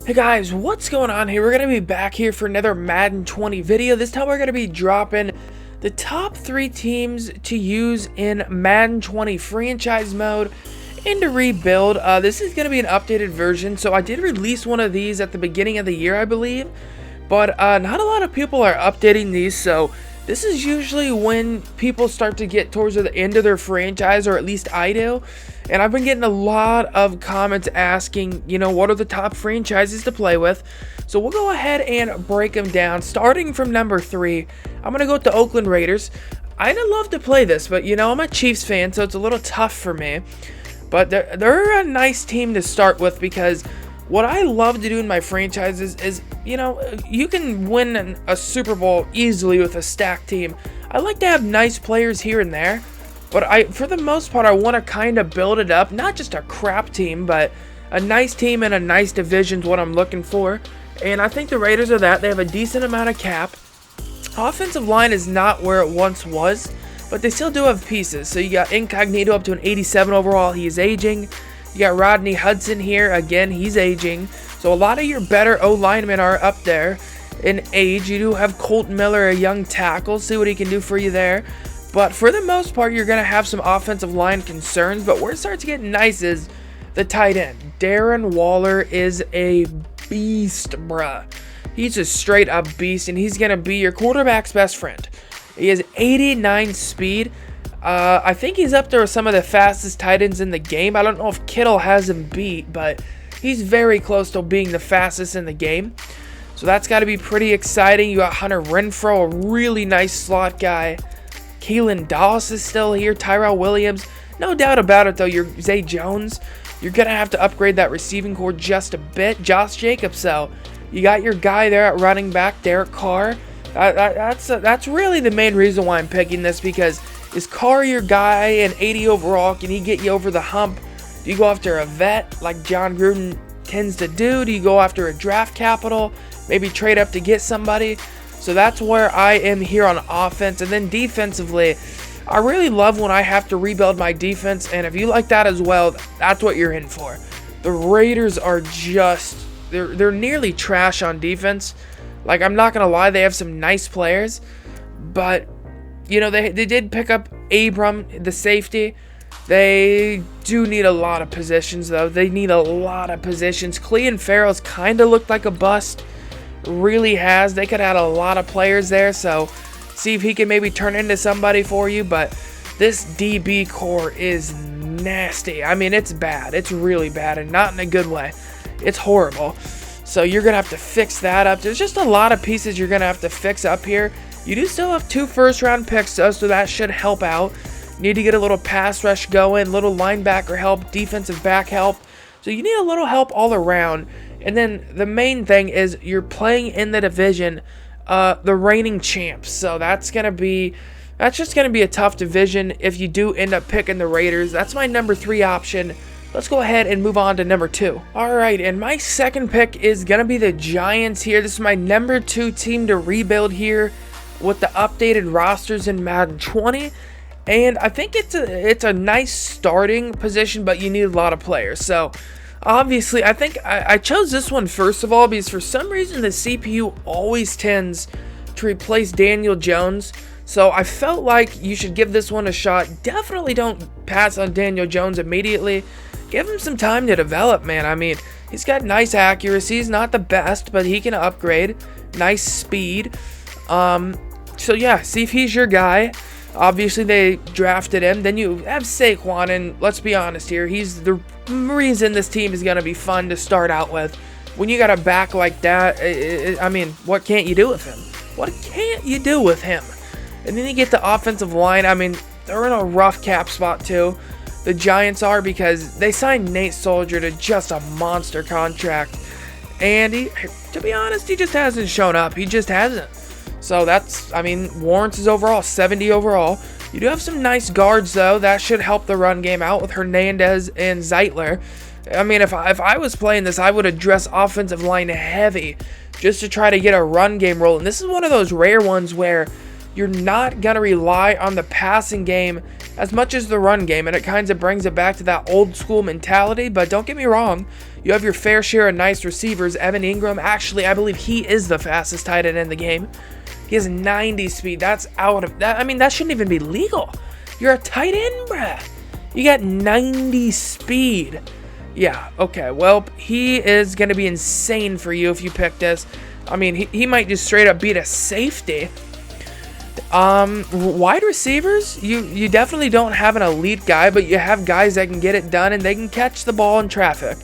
Hey guys, what's going on here? We're going to be back here for another Madden 20 video. This time we're going to be dropping the top 3 teams to use in Madden 20 franchise mode and to rebuild. This is going to be an updated version, so I did release one of these at the beginning of the year, I believe. But not a lot of people are updating these, so this is usually when people start to get towards the end of their franchise, or at least I do. And I've been getting a lot of comments asking, what are the top franchises to play with? So we'll go ahead and break them down. Starting from number 3, I'm going to go with the Oakland Raiders. I'd love to play this, but I'm a Chiefs fan, so it's a little tough for me. But they're a nice team to start with, because what I love to do in my franchises is, you can win a Super Bowl easily with a stacked team. I like to have nice players here and there, but for the most part, I want to kind of build it up. Not just a crap team, but a nice team and a nice division is what I'm looking for. And I think the Raiders are that. They have a decent amount of cap. Offensive line is not where it once was, but they still do have pieces. So you got Incognito up to an 87 overall. He is aging. You got Rodney Hudson here. Again, he's aging. So a lot of your better O-linemen are up there in age. You do have Colt Miller, a young tackle. See what he can do for you there. But for the most part, you're going to have some offensive line concerns. But where it starts getting nice is the tight end. Darren Waller is a beast, bruh. He's a straight up beast, and he's going to be your quarterback's best friend. He has 89 speed. I think he's up there with some of the fastest tight ends in the game. I don't know if Kittle has him beat, but he's very close to being the fastest in the game. So that's got to be pretty exciting. You got Hunter Renfrow, a really nice slot guy. Keelan Doss is still here. Tyrell Williams. No doubt about it, though. You're Zay Jones. You're going to have to upgrade that receiving core just a bit. Josh Jacobs, though. You got your guy there at running back, Derek Carr. That's really the main reason why I'm picking this, because is Carr your guy in 80 overall? Can he get you over the hump? Do you go after a vet like John Gruden tends to do? Do you go after a draft capital? Maybe trade up to get somebody? So that's where I am here on offense. And then defensively, I really love when I have to rebuild my defense. And if you like that as well, that's what you're in for. The Raiders are just, they're nearly trash on defense. Like, I'm not going to lie, they have some nice players. But they did pick up Abram, the safety. They do need a lot of positions, though. They need a lot of positions. Clean Farrell's kind of looked like a bust. Really has. They could add a lot of players there, so see if he can maybe turn into somebody for you. But this DB core is nasty. I mean, it's bad. It's really bad, and not in a good way. It's horrible. So you're going to have to fix that up. There's just a lot of pieces you're going to have to fix up here. You do still have 2 first-round picks, though, so that should help out. Need to get a little pass rush going, little linebacker help, defensive back help. So you need a little help all around. And then the main thing is you're playing in the division, the reigning champs. So that's just going to be a tough division if you do end up picking the Raiders. That's my number 3 option. Let's go ahead and move on to number 2. Alright, and my second pick is going to be the Giants here. This is my number 2 team to rebuild here with the updated rosters in Madden 20. And I think it's a nice starting position, but you need a lot of players. So obviously, I think I chose this one first of all because for some reason the CPU always tends to replace Daniel Jones. So I felt like you should give this one a shot. Definitely don't pass on Daniel Jones immediately. Give him some time to develop, man. I mean, he's got nice accuracy. He's not the best, but he can upgrade. Nice speed. So yeah, see if he's your guy. Obviously, they drafted him. Then you have Saquon, and let's be honest here. He's the reason this team is going to be fun to start out with. When you got a back like that, I mean, what can't you do with him? What can't you do with him? And then you get the offensive line. I mean, they're in a rough cap spot, too. The Giants are, because they signed Nate Soldier to just a monster contract. And to be honest, he just hasn't shown up. He just hasn't. So that's, I mean, Lawrence is overall 70 overall. You do have some nice guards, though. That should help the run game out with Hernandez and Zeitler. I mean, if I was playing this, I would address offensive line heavy just to try to get a run game rolling. This is one of those rare ones where you're not going to rely on the passing game as much as the run game, and it kind of brings it back to that old school mentality. But don't get me wrong, you have your fair share of nice receivers. Evan Ingram, actually, I believe he is the fastest tight end in the game. He has 90 speed. That's out of that. I mean, that shouldn't even be legal. You're a tight end, bruh. You got 90 speed. Yeah, okay. Well, he is going to be insane for you if you pick this. I mean, he might just straight up beat a safety. Wide receivers, you definitely don't have an elite guy, but you have guys that can get it done and they can catch the ball in traffic.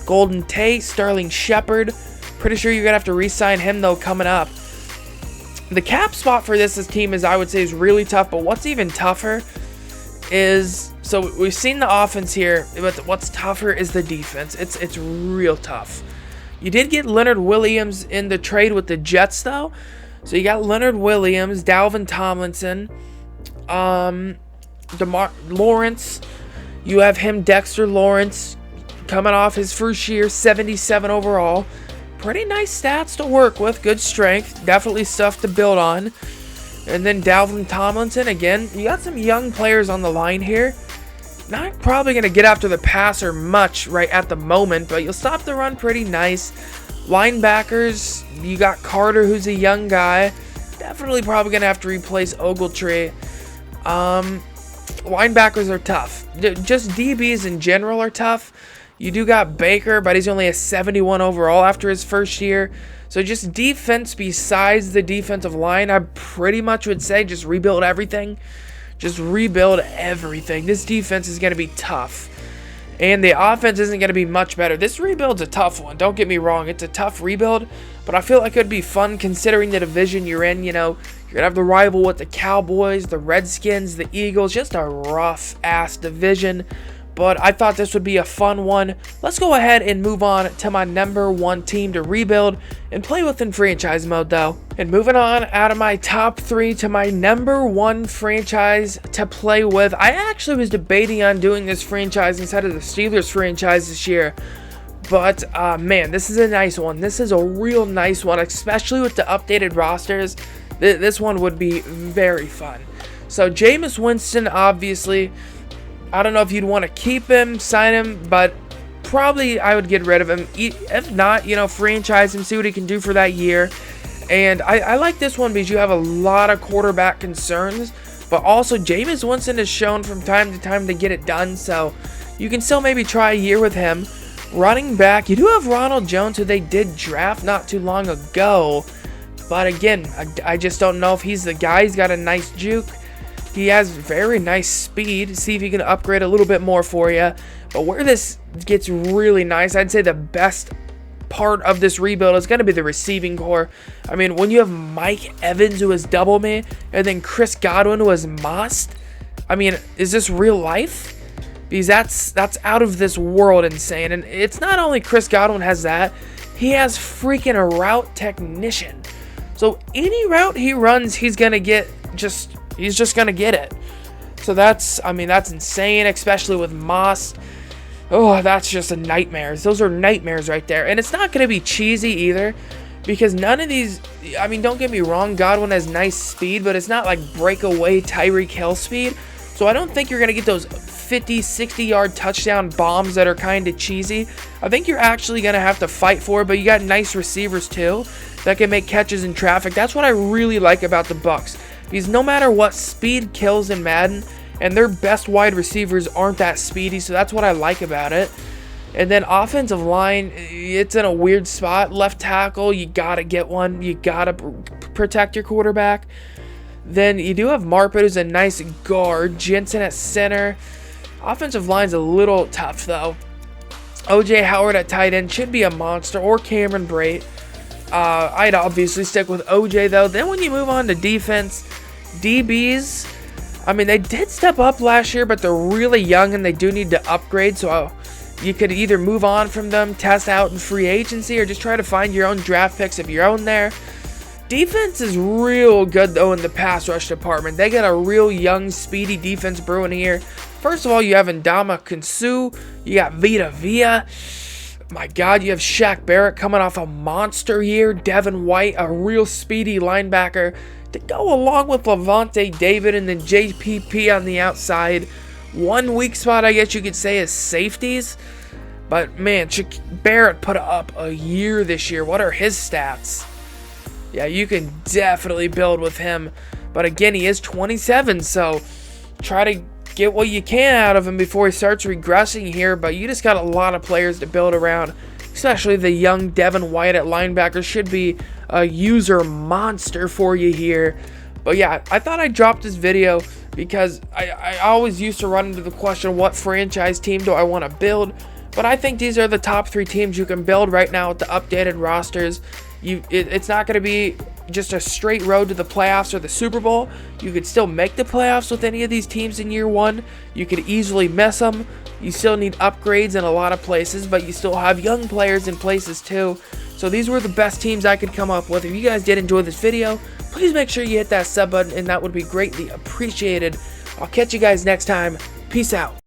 Golden Tate, Sterling Shepard. Pretty sure you're going to have to re-sign him, though, coming up. The cap spot for this team I would say is really tough, but what's even tougher is, so we've seen the offense here, but what's tougher is the defense. It's real tough. You did get Leonard Williams in the trade with the Jets, though. So you got Leonard Williams, Dalvin Tomlinson, Lawrence. You have him, Dexter Lawrence, coming off his first year, 77 overall. Pretty nice stats to work with, good strength, definitely stuff to build on. And then Dalvin Tomlinson, again, you got some young players on the line here. Not probably going to get after the passer much right at the moment, but you'll stop the run pretty nice. Linebackers, you got Carter, who's a young guy. Definitely probably going to have to replace Ogletree. Linebackers are tough. Just DBs in general are tough. You do got Baker, but he's only a 71 overall after his first year. So just defense besides the defensive line, I pretty much would say just rebuild everything. Just rebuild everything. This defense is going to be tough. And the offense isn't going to be much better. This rebuild's a tough one. Don't get me wrong. It's a tough rebuild. But I feel like it would be fun considering the division you're in. You know, you're going to have the rival with the Cowboys, the Redskins, the Eagles. Just a rough-ass division. But I thought this would be a fun one. Let's go ahead and move on to my number one team to rebuild and play with in franchise mode, though. And moving on out of my top three to my number one franchise to play with. I actually was debating on doing this franchise instead of the Steelers franchise this year. But, man, this is a nice one. This is a real nice one, especially with the updated rosters. This one would be very fun. So, Jameis Winston, obviously. I don't know if you'd want to keep him, sign him, but probably I would get rid of him. If not, you know, franchise him, see what he can do for that year. And I like this one because you have a lot of quarterback concerns, but also Jameis Winston has shown from time to time to get it done, so you can still maybe try a year with him. Running back, you do have Ronald Jones, who they did draft not too long ago, but again, I just don't know if he's the guy. He's got a nice juke. He has very nice speed. See if he can upgrade a little bit more for you. But where this gets really nice, I'd say the best part of this rebuild is going to be the receiving core. I mean, when you have Mike Evans, who is double me, and then Chris Godwin, who is Most, I mean, is this real life? Because that's out of this world insane. And it's not only Chris Godwin has that, he has freaking a route technician. So any route he runs, he's going to get he's just going to get it. So that's insane, especially with Moss. Oh, that's just a nightmare. Those are nightmares right there. And it's not going to be cheesy either, because none of these, I mean, don't get me wrong, Godwin has nice speed, but it's not like breakaway Tyreek Hill speed. So I don't think you're going to get those 50, 60-yard touchdown bombs that are kind of cheesy. I think you're actually going to have to fight for it, but you got nice receivers too that can make catches in traffic. That's what I really like about the Bucs. Because no matter what, speed kills in Madden, and their best wide receivers aren't that speedy, so that's what I like about it. And then offensive line, it's in a weird spot. Left tackle, you got to get one. You got to protect your quarterback. Then you do have Marpet, who's a nice guard. Jensen at center. Offensive line's a little tough, though. O.J. Howard at tight end should be a monster, or Cameron Brate. I'd obviously stick with OJ, though. Then when you move on to defense, DBs, I mean, they did step up last year, but they're really young and they do need to upgrade. So you could either move on from them, test out in free agency, or just try to find your own draft picks of your own there. Defense is real good, though, in the pass rush department. They got a real young, speedy defense brewing here. First of all, you have Ndamukong Suh. You got Vita Vea. My God, you have Shaq Barrett coming off a monster year. Devin White, a real speedy linebacker, to go along with Levante David and then JPP on the outside. One weak spot, I guess you could say, is safeties. But man, Barrett put up a year this year. What are his stats? Yeah, you can definitely build with him. But again, he is 27, so try to get what you can out of him before he starts regressing here. But you just got a lot of players to build around, especially the young Devin White at linebacker. Should be a user monster for you here. But yeah, I thought I'd drop this video because I always used to run into the question, what franchise team do I want to build? But I think these are the top 3 teams you can build right now with the updated rosters. It's not going to be just a straight road to the playoffs or the Super Bowl. You could still make the playoffs with any of these teams in year 1. You could easily miss them. You still need upgrades in a lot of places, but you still have young players in places too. So these were the best teams I could come up with. If you guys did enjoy this video, please make sure you hit that sub button, and that would be greatly appreciated. I'll catch you guys next time. Peace out.